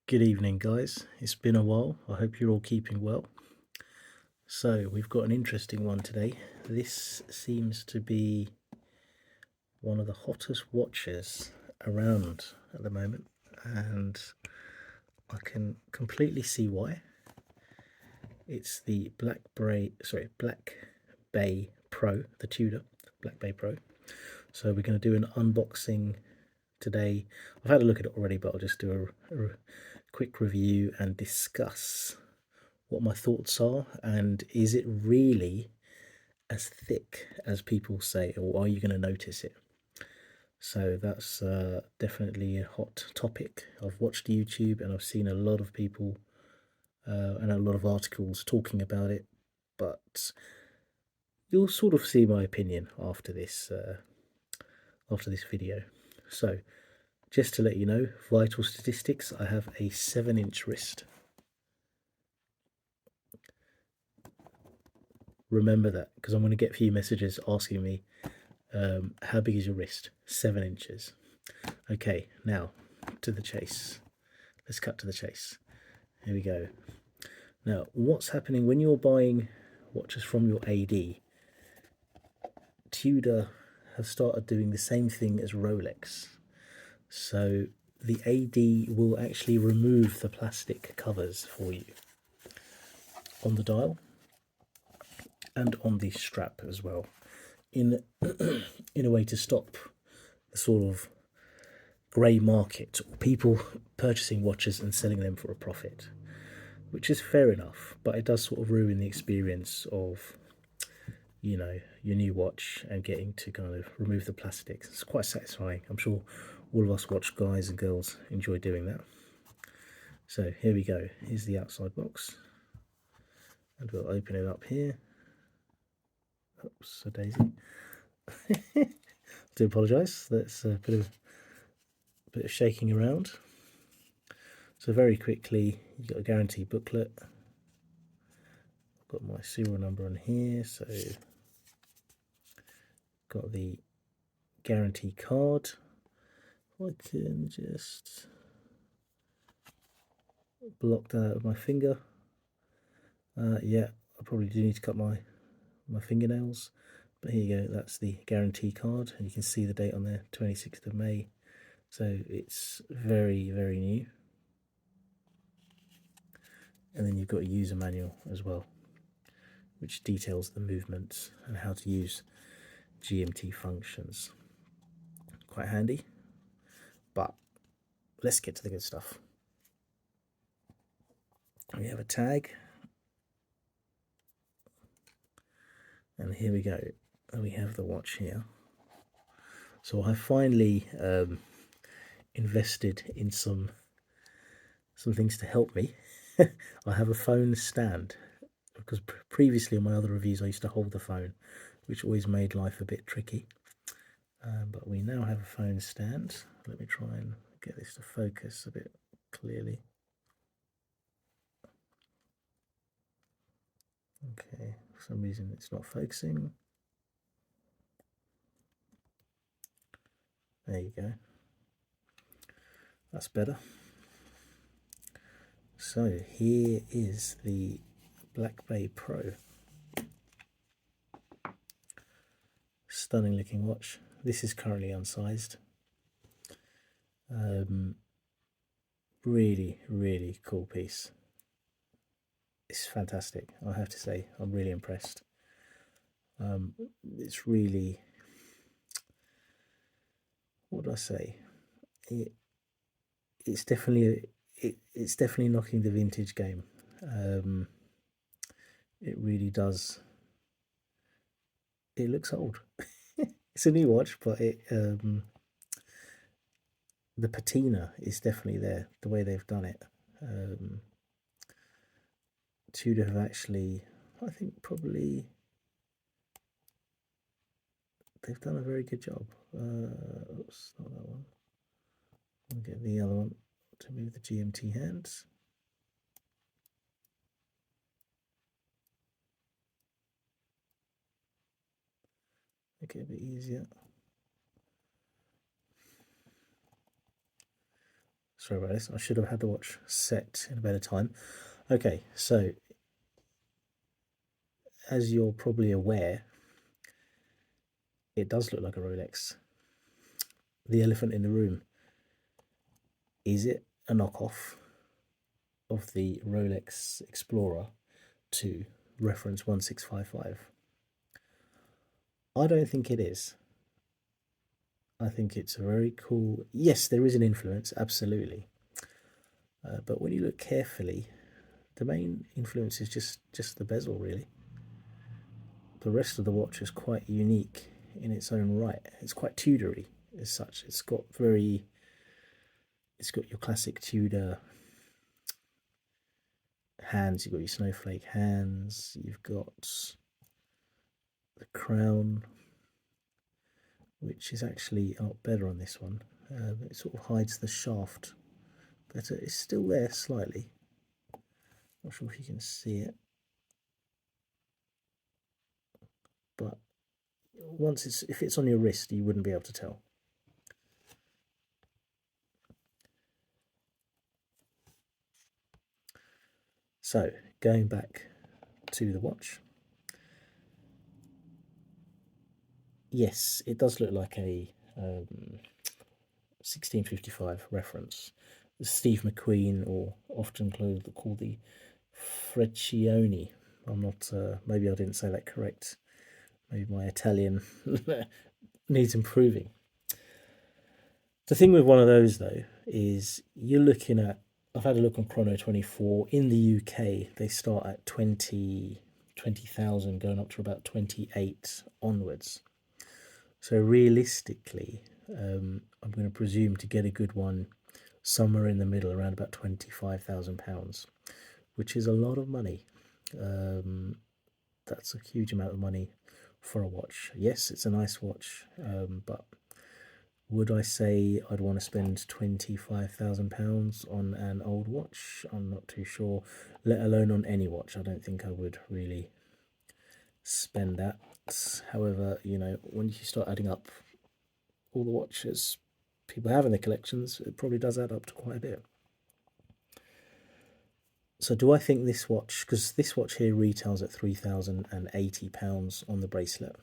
Good evening, guys. It's been a while. I hope you're all keeping well. So, we've got an interesting one today. This seems to be one of the hottest watches around at the moment, and I can completely see why. It's the Black Bay Pro, the Tudor Black Bay Pro. So, we're going to do an unboxing today. I've had a look at it already, but I'll just do a quick review and discuss what my thoughts are, and is it really as thick as people say, or are you going to notice it? So that's definitely a hot topic. I've watched YouTube and I've seen a lot of people and a lot of articles talking about it, but you'll sort of see my opinion after this video. So just to let you know, vital statistics, I have a 7-inch wrist. Remember that, because I'm going to get a few messages asking me how big is your wrist? 7 inches. Okay, now to the chase. Let's cut to the chase. Here we go. Now, what's happening when you're buying watches from your AD? Tudor have started doing the same thing as Rolex. So the AD will actually remove the plastic covers for you on the dial and on the strap as well, in a way to stop the sort of grey market, or people purchasing watches and selling them for a profit, which is fair enough, but it does sort of ruin the experience of, you know, your new watch and getting to kind of remove the plastics. It's quite satisfying. I'm sure all of us watch guys and girls enjoy doing that. So here we go. Here's the outside box, and we'll open it up here. Oops, a daisy. I do apologise. That's a bit of shaking around. So very quickly, you've got a guarantee booklet. I've got my serial number on here, so got the guarantee card. I can just block that out with my finger. Yeah, I probably do need to cut my fingernails, but here you go. That's the guarantee card, and you can see the date on there, 26th of May. So it's very, very new. And then you've got a user manual as well, which details the movements and how to use GMT functions. Quite handy. But let's get to the good stuff. We have a tag, and here we go. And we have the watch here. So I finally invested in some things to help me. I have a phone stand, because previously in my other reviews I used to hold the phone, which always made life a bit tricky. But we now have a phone stand. Let me try and get this to focus a bit clearly. Okay, for some reason it's not focusing. There you go. That's better. So here is the Black Bay Pro. Stunning looking watch. This is currently unsized. Really, really cool piece. It's fantastic, I have to say. I'm really impressed. It's really, what do I say? It's definitely knocking the vintage game. It really does. It looks old. It's a new watch, but the patina is definitely there, the way they've done it. Tudor have actually, I think probably, they've done a very good job. Oops, not that one. I'll get the other one to move the GMT hands. Make it a bit easier. Sorry about this. I should have had the watch set in a better time. Okay, so as you're probably aware, it does look like a Rolex. The elephant in the room. Is it a knockoff of the Rolex Explorer 2 reference 1655? I don't think it is. I think it's a very cool... Yes, there is an influence, absolutely. But when you look carefully, the main influence is just the bezel, really. The rest of the watch is quite unique in its own right. It's quite Tudory as such. It's got your classic Tudor hands, you've got your snowflake hands, you've got the crown, which is actually out better on this one. It sort of hides the shaft better. It's still there slightly. Not sure if you can see it, but if it's on your wrist, you wouldn't be able to tell. So going back to the watch, yes, it does look like a 1655 reference. Steve McQueen, or often called the Freccione. I'm not, maybe I didn't say that correct. Maybe my Italian needs improving. The thing with one of those, though, is you're looking at, I've had a look on Chrono24. In the UK, they start at 20,000, going up to about 28 onwards. So realistically, I'm going to presume to get a good one somewhere in the middle, around about £25,000, which is a lot of money. That's a huge amount of money for a watch. Yes, it's a nice watch, but would I say I'd want to spend £25,000 on an old watch? I'm not too sure, let alone on any watch. I don't think I would really spend that. However, you know, when you start adding up all the watches people have in their collections, it probably does add up to quite a bit. So do I think this watch, because this watch here retails at £3,080 on the bracelet,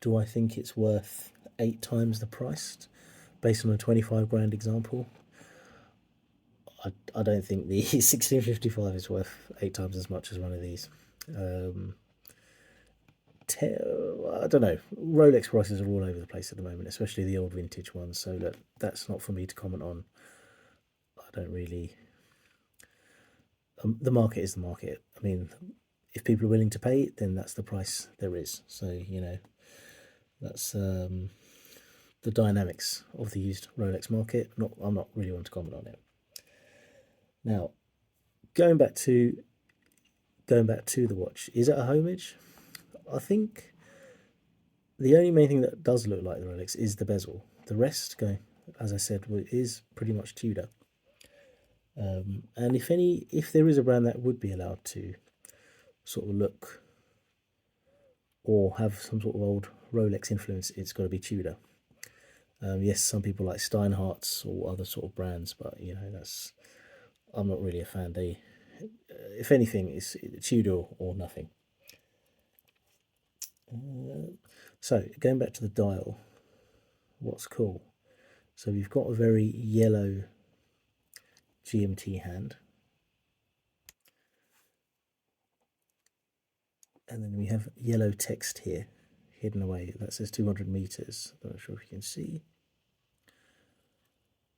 do I think it's worth 8 times the price based on a 25 grand example? I don't think the 1655 is worth 8 times as much as one of these. I don't know. Rolex prices are all over the place at the moment, especially the old vintage ones. So that's not for me to comment on. I don't really. The market is the market. I mean, if people are willing to pay it, then that's the price there is. So, you know, that's the dynamics of the used Rolex market. I'm not really want to comment on it. Now, going back to the watch, is it a homage? I think the only main thing that does look like the Rolex is the bezel. The rest, as I said, is pretty much Tudor. And if there is a brand that would be allowed to sort of look or have some sort of old Rolex influence, it's got to be Tudor. Yes, some people like Steinhardt's or other sort of brands, but you know, I'm not really a fan. If anything, it's Tudor or nothing. So going back to the dial, what's cool? So we've got a very yellow GMT hand, and then we have yellow text here hidden away that says 200 meters. I'm not sure if you can see.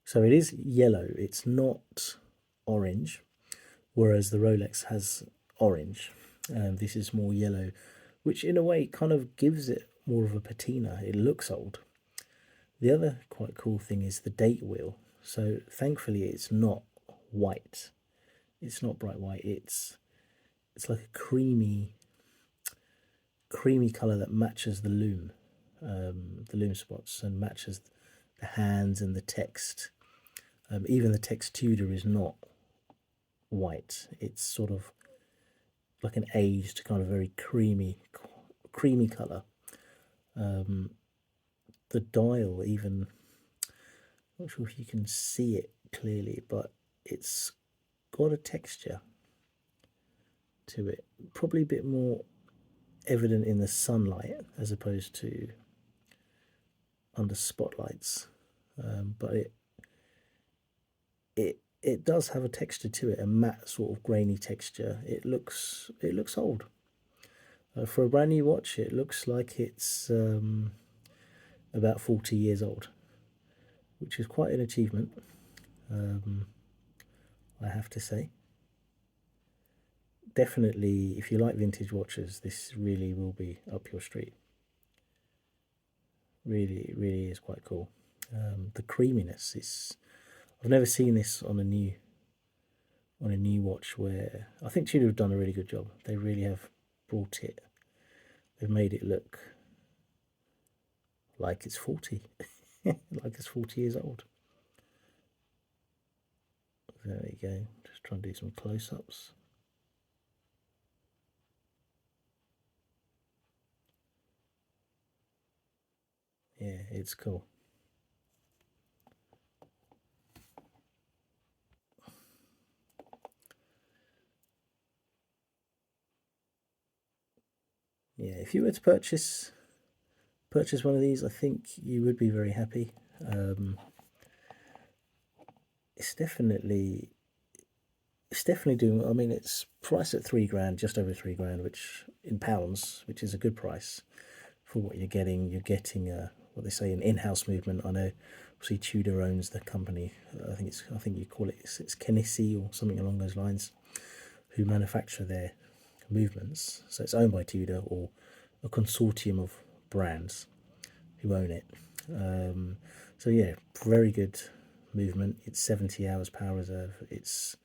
So it is yellow, it's not orange, whereas the Rolex has orange. This is more yellow, which in a way kind of gives it more of a patina. It looks old. The other quite cool thing is the date wheel. So thankfully it's not white. It's not bright white. It's like a creamy colour that matches the loom spots, and matches the hands and the text. Even the text Tudor is not white. It's sort of like an aged kind of very creamy colour. The dial even Not sure if you can see it clearly, but it's got a texture to it, probably a bit more evident in the sunlight as opposed to under spotlights, but it does have a texture to it, a matte sort of grainy texture. It looks old. For a brand new watch, it looks like it's about 40 years old, which is quite an achievement, I have to say. Definitely, if you like vintage watches, this really will be up your street. Really, really is quite cool. The creaminess is, I've never seen this on a new watch, where I think Tudor have done a really good job. They really have brought it. They've made it look like it's 40, like it's 40 years old. There we go. Just trying to do some close-ups. Yeah, it's cool. Yeah, if you were to purchase one of these, I think you would be very happy. It's definitely doing. I mean, it's priced at £3,000, just over £3,000, which in pounds, which is a good price for what you're getting. You're getting what they say, an in-house movement. I know, obviously, Tudor owns the company. I think you call it's Kenissi or something along those lines, who manufacture their movements. So it's owned by Tudor or a consortium of brands who own it. So yeah, very good movement. It's 70 hours power reserve. It's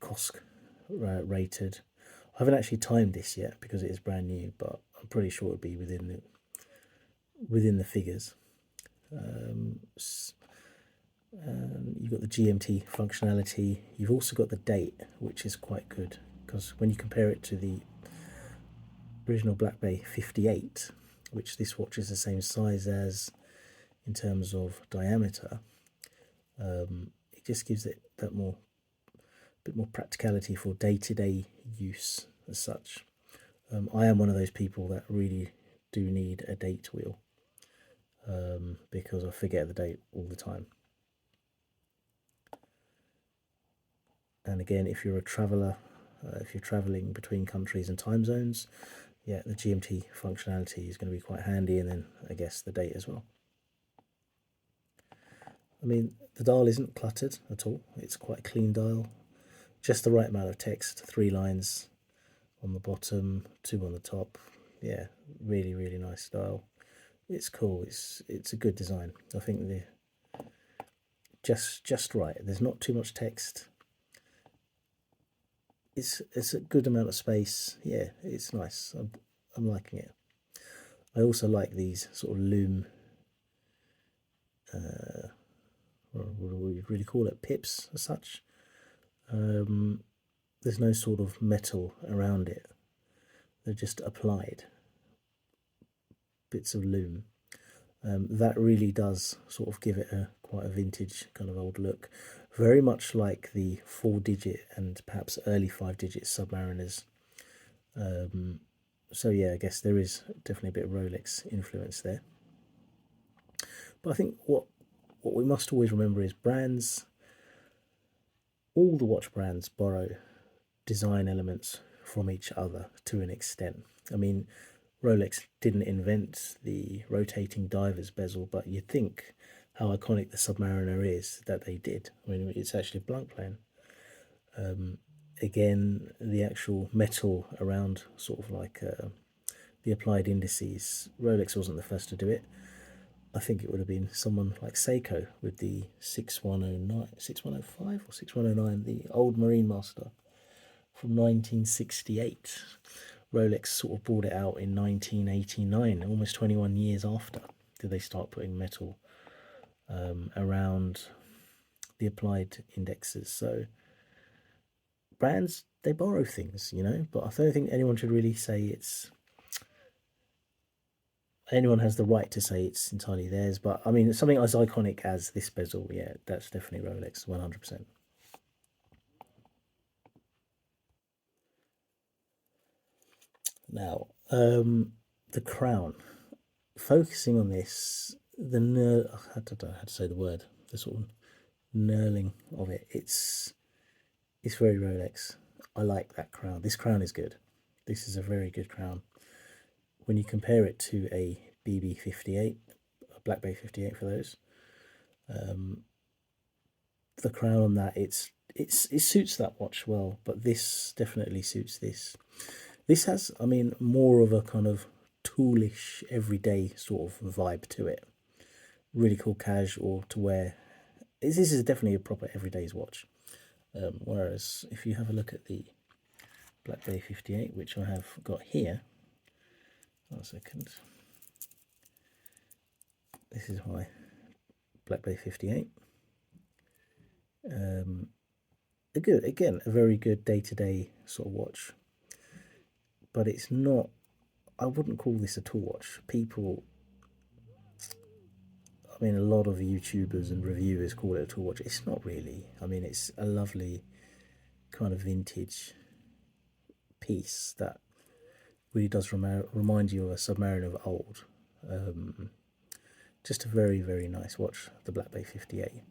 COSC rated. I haven't actually timed this yet because it is brand new, but I'm pretty sure it'll be within the figures. You've got the GMT functionality. You've also got the date, which is quite good, because when you compare it to the original Black Bay 58, which this watch is the same size as in terms of diameter, it just gives it that bit more practicality for day-to-day use as such. I am one of those people that really do need a date wheel, because I forget the date all the time. And again, if you're a traveller, if you're travelling between countries and time zones, yeah, the GMT functionality is going to be quite handy, and then I guess the date as well. I mean, the dial isn't cluttered at all. It's quite a clean dial, just the right amount of text, 3 lines on the bottom, 2 on the top. Yeah, really, really nice dial. It's cool. It's a good design. I think the just right. There's not too much text. It's a good amount of space. Yeah, it's nice. I'm liking it. I also like these sort of loom, what do we really call it, pips as such. There's no sort of metal around it. They're just applied bits of loom. That really does sort of give it quite a vintage kind of old look. Very much like the 4-digit and perhaps early 5-digit Submariners. So yeah, I guess there is definitely a bit of Rolex influence there. But I think what we must always remember is brands, all the watch brands borrow design elements from each other to an extent. I mean, Rolex didn't invent the rotating diver's bezel, but you'd think how iconic the Submariner is that they did. I mean, it's actually blank plane. Again, the actual metal around sort of like the applied indices, Rolex wasn't the first to do it. I think it would have been someone like Seiko with the 6109, 6105 or 6109, the old Marine Master from 1968. Rolex sort of brought it out in 1989, almost 21 years after did they start putting metal around the applied indexes. So brands, they borrow things, you know, but I don't think anyone should really say it's anyone has the right to say it's entirely theirs, but I mean, something as iconic as this bezel, yeah, that's definitely Rolex, 100%. Now, the crown. Focusing on this, I don't know how to say the word, the sort of knurling of it. It's very Rolex. I like that crown. This crown is good. This is a very good crown. When you compare it to a BB58, a Black Bay 58 for those, the crown on that, it suits that watch well, but this definitely suits this. This has, I mean, more of a kind of toolish, everyday sort of vibe to it. Really cool casual to wear. This is definitely a proper everyday's watch. Whereas if you have a look at the Black Bay 58, which I have got here, 1 second. This is my Black Bay 58. Again, a very good day-to-day sort of watch, but it's not. I wouldn't call this a tool watch. People, I mean, a lot of YouTubers and reviewers call it a tool watch. It's not really. I mean, it's a lovely kind of vintage piece that really does remind you of a Submariner of old. Just a very, very nice watch, the Black Bay 58.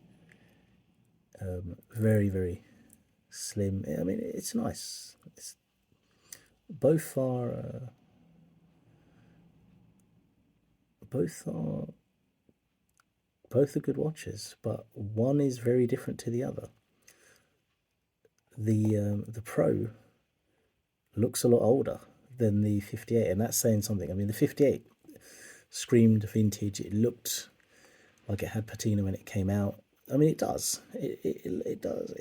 Very, very slim. I mean, it's nice. Both are good watches, but one is very different to the other. The Pro looks a lot older than the 58, and that's saying something. I mean, the 58 screamed vintage. It looked like it had patina when it came out. I mean, it does. It does.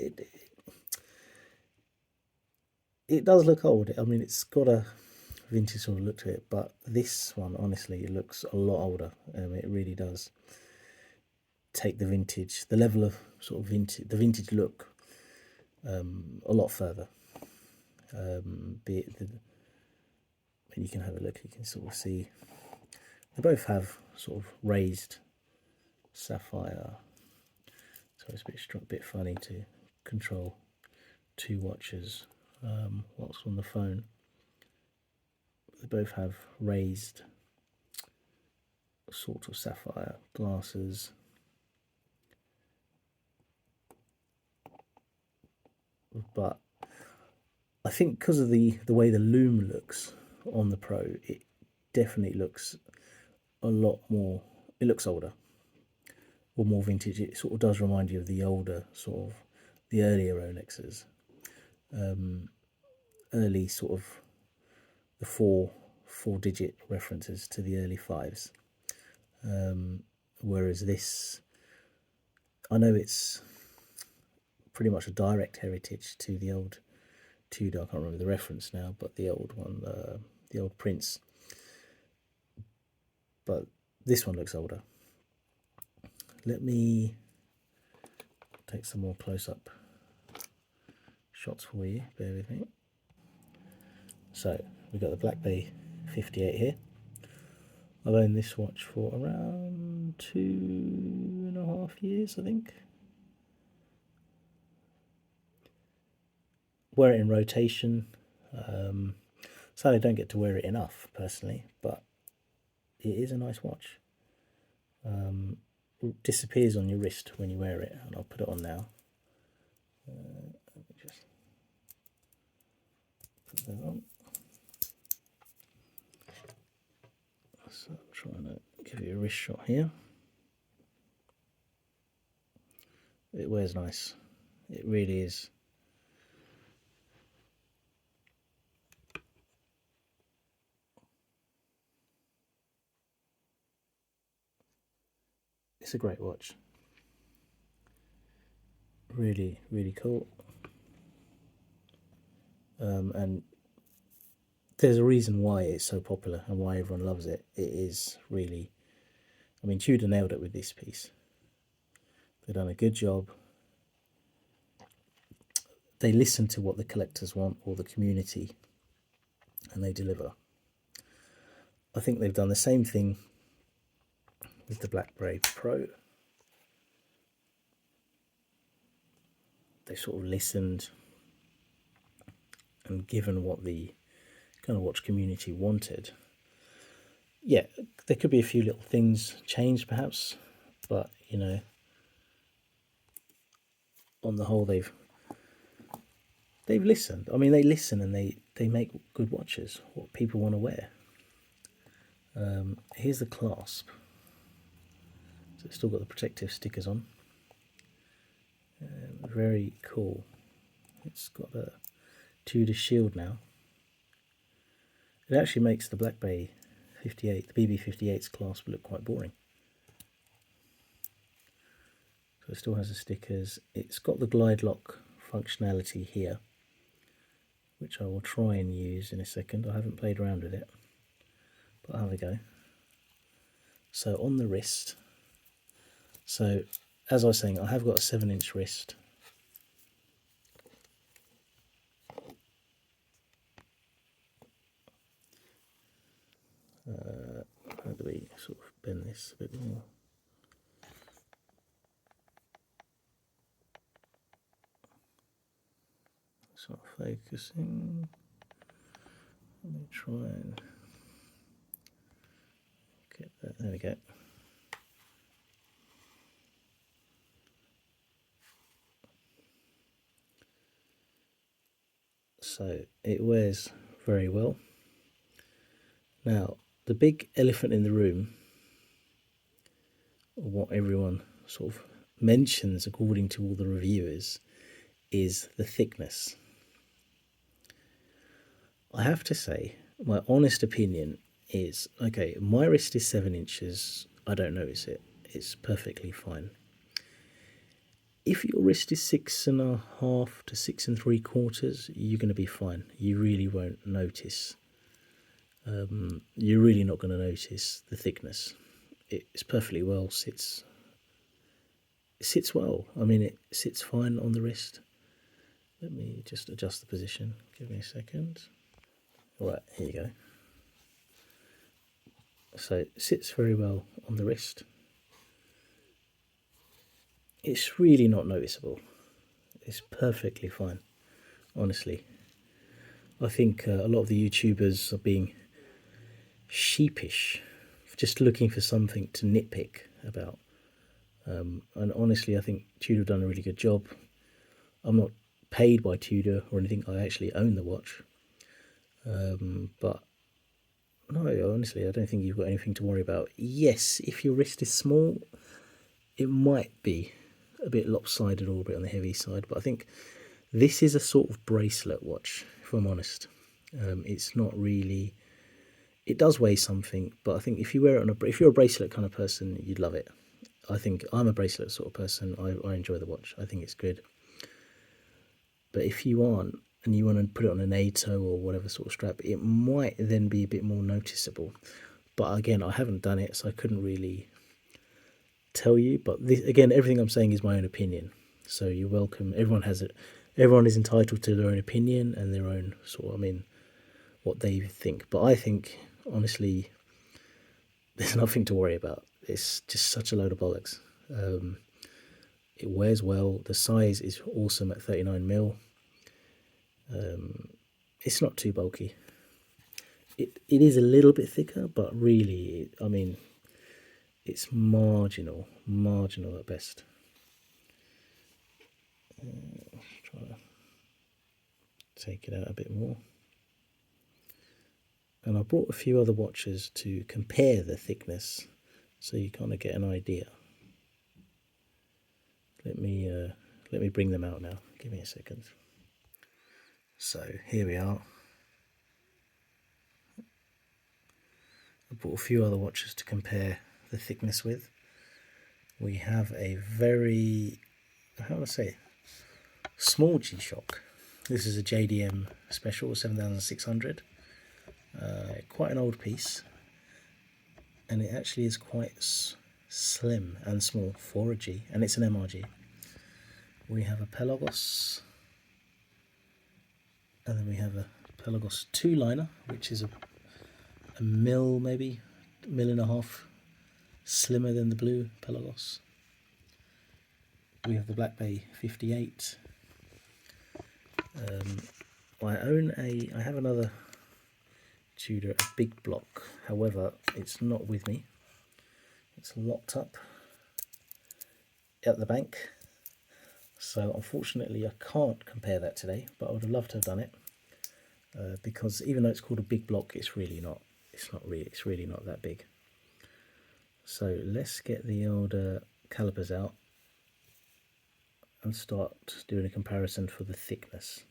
It does look old. I mean, it's got a vintage sort of look to it, but this one, honestly, it looks a lot older. It really does take the vintage, the level of sort of vintage, the vintage look, a lot further. Be it when you can have a look, you can sort of see they both have sort of raised sapphire. So it's a bit funny to control two watches whilst on the phone. They both have raised sort of sapphire glasses. But I think because of the way the lume looks on the Pro, it definitely looks a lot more, it looks older or more vintage. It sort of does remind you of the older sort of, the earlier Rolexes. Early sort of the four-digit references to the early fives. Whereas this, I know it's pretty much a direct heritage to the old Tudor, I can't remember the reference now, but the old one, the old Prince. But this one looks older. Let me take some more close-up shots for you, bear with me. So, we've got the Black Bay 58 here. I've owned this watch for around 2.5 years, I think. Wear it in rotation. Sadly, I don't get to wear it enough, personally, but it is a nice watch. It disappears on your wrist when you wear it, and I'll put it on now. Let me just put that on. So I'm trying to give you a wrist shot here. It wears nice. It really is. It's a great watch. Really, really cool. And there's a reason why it's so popular and why everyone loves it. It is really, I mean, Tudor nailed it with this piece. They've done a good job. They listen to what the collectors want or the community, and they deliver. I think they've done the same thing with the Black Bay Pro. They sort of listened and given what the kind of watch community wanted. Yeah, there could be a few little things changed perhaps, but you know, on the whole they've listened. I mean, they listen and they make good watches, what people want to wear. Here's the clasp. So it's still got the protective stickers on. Very cool. It's got a Tudor shield now. It actually makes the Black Bay 58, the BB58's clasp look quite boring. So it still has the stickers. It's got the glide lock functionality here, which I will try and use in a second. I haven't played around with it, but I'll have a go. So on the wrist, so as I was saying, I have got a 7-inch wrist. How do we sort of bend this a bit more? It's not focusing. Let me try and get that. There we go. So it wears very well. Now, the big elephant in the room, or what everyone sort of mentions according to all the reviewers, is the thickness. I have to say, my honest opinion is, okay, my wrist is 7 inches, I don't notice it, it's perfectly fine. If your wrist is 6.5 to 6 3/4, you're going to be fine. You really won't notice. You're really not going to notice the thickness. It's perfectly well, it sits well. I mean, it sits fine on the wrist. Let me just adjust the position. Give me a second. Right, here you go. So it sits very well on the wrist. It's really not noticeable. It's perfectly fine, honestly. I think a lot of the YouTubers are being sheepish, just looking for something to nitpick about. And honestly, I think Tudor have done a really good job. I'm not paid by Tudor or anything. I actually own the watch. But no, honestly, I don't think you've got anything to worry about. Yes, if your wrist is small, it might be a bit lopsided or a bit on the heavy side, but I think this is a sort of bracelet watch, if I'm honest. It's not really, it does weigh something, but I think if you wear it on if you're a bracelet kind of person, you'd love it. I think I'm a bracelet sort of person. I enjoy the watch. I think it's good. But if you aren't, and you want to put it on an NATO or whatever sort of strap, it might then be a bit more noticeable. But again, I haven't done it, so I couldn't really tell you. But this, again, everything I'm saying is my own opinion. So you're welcome. Everyone has it. Everyone is entitled to their own opinion and their own sort of, I mean, what they think. But I think, honestly, there's nothing to worry about. It's just such a load of bollocks. It wears well. The size is awesome at 39mm. It's not too bulky. It is a little bit thicker, but really, I mean, it's marginal at best. Try to take it out a bit more. And I brought a few other watches to compare the thickness, so you kind of get an idea. Let me bring them out now. Give me a second. So here we are. I brought a few other watches to compare the thickness with. We have a very, how do I say, small G-SHOCK. This is a JDM Special 7600. Quite an old piece, and it actually is quite slim and small for a G, and it's an MRG. We have a Pelagos, and then we have a Pelagos 2-liner, which is a a mil, maybe a mil and a half slimmer than the blue Pelagos. We have the Black Bay 58. I have another Tudor, a big block. However, it's not with me. It's locked up at the bank. So unfortunately, I can't compare that today. But I would have loved to have done it because even though it's called a big block, it's really not. It's really not that big. So let's get the old calipers out and start doing a comparison for the thickness.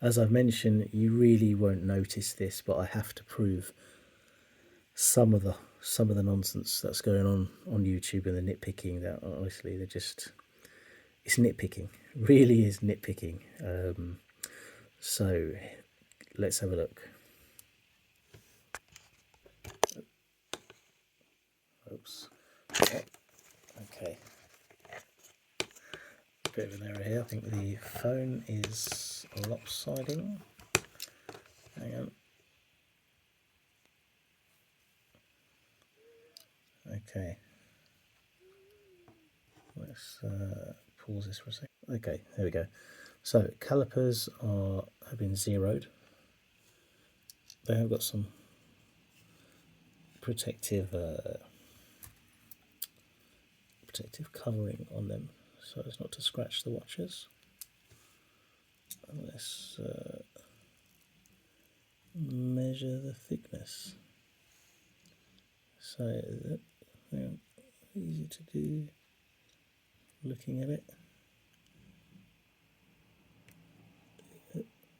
As I've mentioned, you really won't notice this, but I have to prove some of the nonsense that's going on YouTube and the nitpicking. That honestly, it's nitpicking. It really is nitpicking. So let's have a look. Oops. Okay. Bit of an error here. I think the phone is lopsiding. Hang on. Okay. Let's pause this for a second. Okay, there we go. So calipers have been zeroed. They have got some protective covering on them, so as not to scratch the watches. And let's measure the thickness. So easy to do looking at it.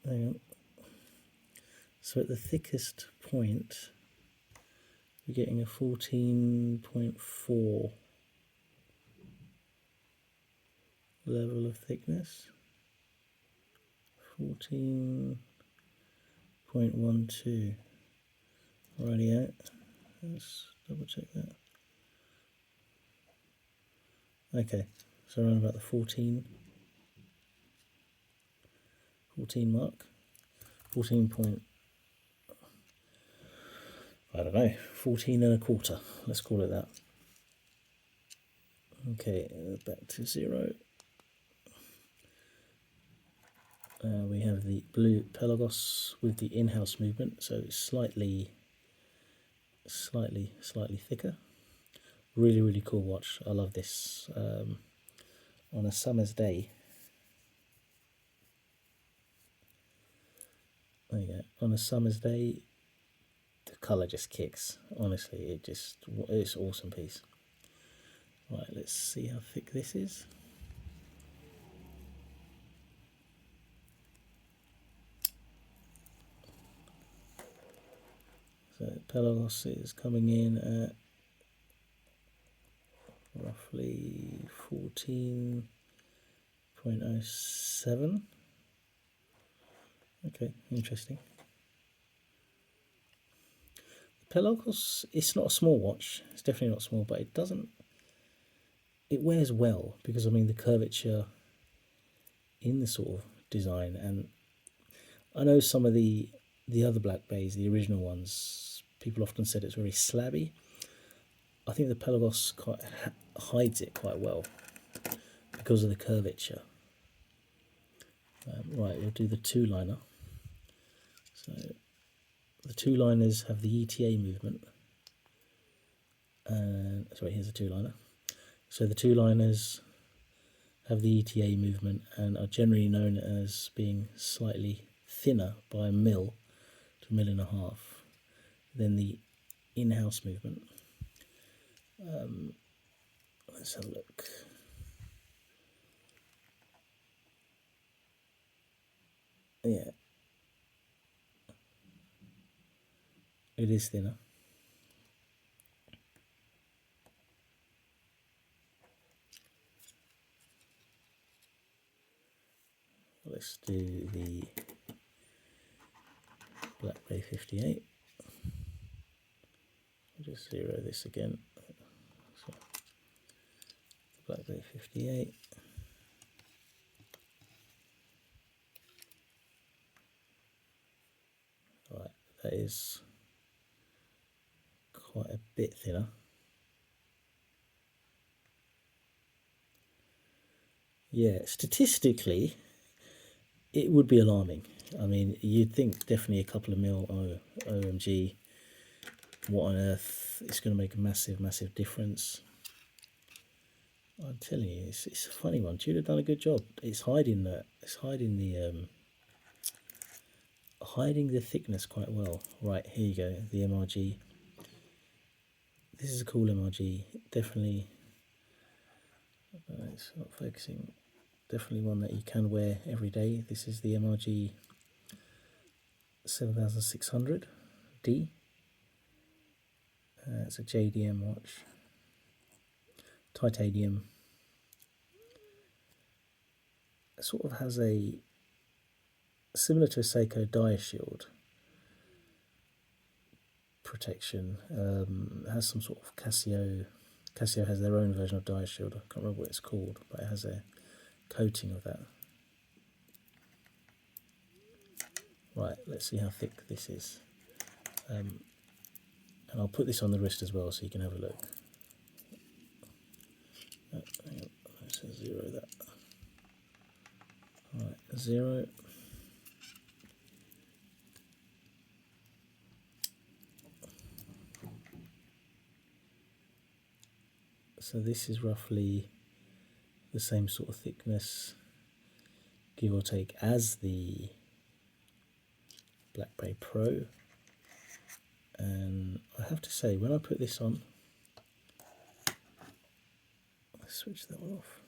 Hang on. So at the thickest point, we're getting a 14.4 level of thickness. 14.12. Already out. Let's double check that. Okay, so around about the 14 mark. 14 point, I don't know, 14 and a quarter. Let's call it that. Okay, back to 0. We have the blue Pelagos with the in-house movement, so it's slightly thicker. Really, really cool watch. I love this. On a summer's day, there you go. On a summer's day, the colour just kicks. Honestly, it's an awesome piece. Right, let's see how thick this is. So Pelagos is coming in at roughly 14.07. Okay, interesting. Pelagos, it's not a small watch. It's definitely not small, but it wears well because I mean the curvature in the sort of design, and I know some of the other Black Bays, the original ones, people often said it's very slabby. I think the Pelagos hides it quite well because of the curvature. Right, we'll do the two-liner. So the two-liners have the ETA movement. Sorry, here's a two-liner. So the two-liners have the ETA movement and are generally known as being slightly thinner by a mil to a mil and a half than the in-house movement. Let's have a look. Yeah, it is thinner. Let's do the Black Bay 58. I'll just zero this again. So, Black Bay 58. Right, that is quite a bit thinner. Yeah, statistically, it would be alarming. I mean, you'd think definitely a couple of mil, OMG, what on earth, it's going to make a massive, massive difference. I'm telling you, it's a funny one. Tudor done a good job. It's hiding the, hiding the thickness quite well. Right, here you go, the MRG. This is a cool MRG, definitely, it's not focusing, definitely one that you can wear every day. This is the MRG 7600D. It's a JDM watch, titanium. It sort of has a, similar to a Seiko Diashield protection. It has some sort of Casio has their own version of Diashield. I can't remember what it's called, but it has a coating of that. Right, let's see how thick this is. And I'll put this on the wrist as well so you can have a look. Oh, hang on, let's zero that. Right, 0. So this is roughly the same sort of thickness, give or take, as the Black Bay Pro. And I have to say, when I put this on, let's switch that one off.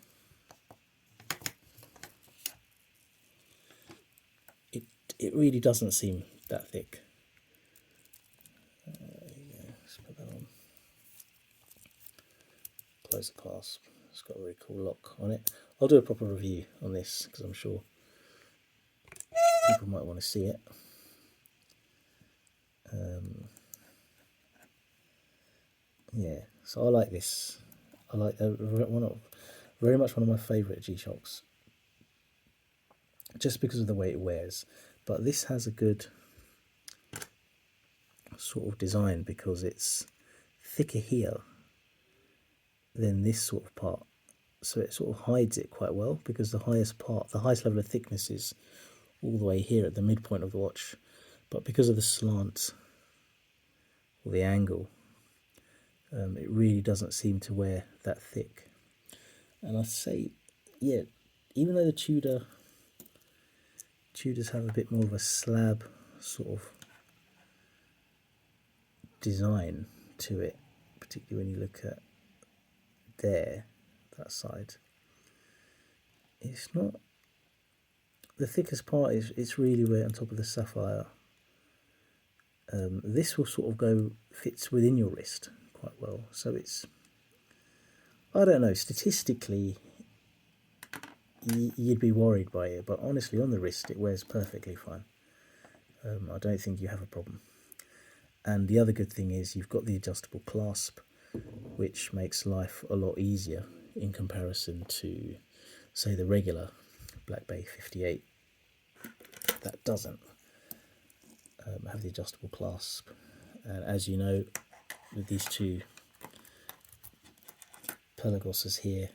It really doesn't seem that thick. There you go. Let's put that on. Close the clasp. It's got a really cool lock on it. I'll do a proper review on this because I'm sure people might want to see it. Yeah, so I like this. I like very much one of my favourite G-SHOCKs, just because of the way it wears. But this has a good sort of design because it's thicker here than this sort of part, so it sort of hides it quite well, because the highest level of thickness is all the way here at the midpoint of the watch, but because of the slant or the angle, it really doesn't seem to wear that thick. And I say, yeah, even though the Tudors have a bit more of a slab sort of design to it, particularly when you look at that side, it's not the thickest part. It's really where on top of the sapphire. This will sort of fits within your wrist quite well, so it's, I don't know, statistically you'd be worried by it, but honestly on the wrist it wears perfectly fine. I don't think you have a problem. And the other good thing is you've got the adjustable clasp, which makes life a lot easier in comparison to, say, the regular Black Bay 58 that doesn't have the adjustable clasp. And as you know, with these two Pelagoses here,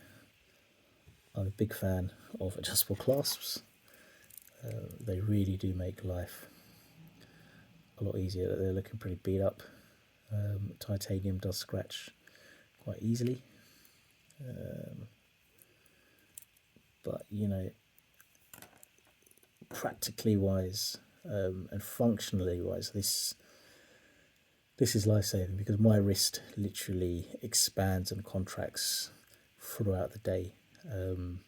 I'm a big fan of adjustable clasps. They really do make life a lot easier. They're looking pretty beat up. Titanium does scratch quite easily, but you know, practically wise and functionally wise, this is life-saving, because my wrist literally expands and contracts throughout the day, and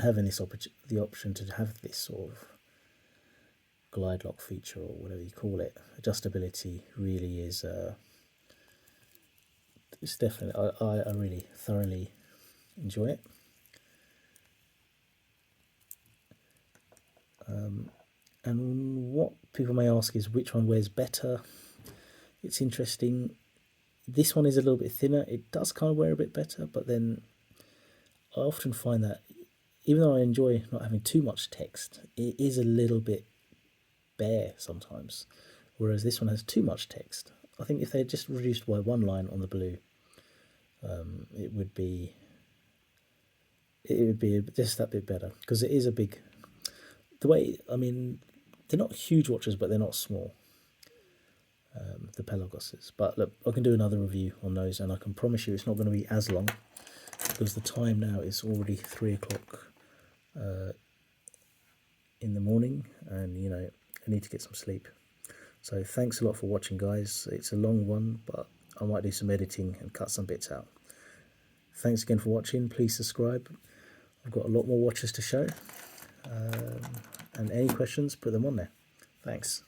having this the option to have this sort of glide lock feature, or whatever you call it, adjustability, really is it's definitely, I really thoroughly enjoy it. And what people may ask is which one wears better. It's interesting. This one is a little bit thinner. It does kind of wear a bit better, but then I often find that even though I enjoy not having too much text, it is a little bit bare sometimes, whereas this one has too much text. I think if they had just reduced by one line on the blue, it would be just that bit better, because it is a big, the way, I mean, they're not huge watches, but they're not small, the Pelagoses. But look, I can do another review on those, and I can promise you it's not going to be as long, because the time now is already 3 o'clock in the morning, and you know, I need to get some sleep. So thanks a lot for watching, guys. It's a long one, but I might do some editing and cut some bits out. Thanks again for watching. Please subscribe. I've got a lot more watches to show, and any questions, put them on there. Thanks.